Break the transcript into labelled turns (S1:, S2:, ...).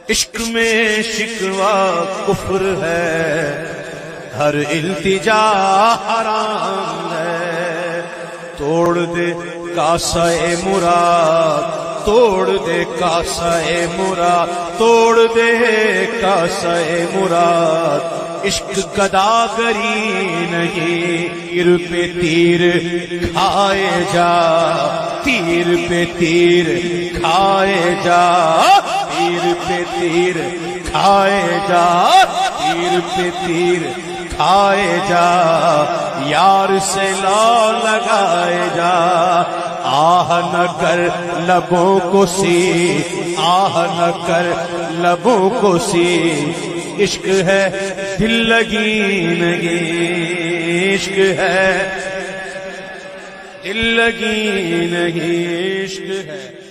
S1: عشق میں شکوہ کفر ہے، ہر التجا حرام ہے۔ توڑ دے کاسہ مراد، توڑ دے کاسہ مراد، توڑ دے کاسہ مراد۔ عشق گداگری نہیں، تیر پہ تیر کھائے جا، تیر پہ تیر کھائے جا، تیر پہ تیر کھائے جا، تیر پہ تیر کھائے جا، یار سے لا لگائے جا۔ آہ نہ کر لبوں کو سی، آہ نہ کر لبوں کو سی، عشق ہے دل لگی نہیں، عشق ہے دل لگی نہیں، عشق ہے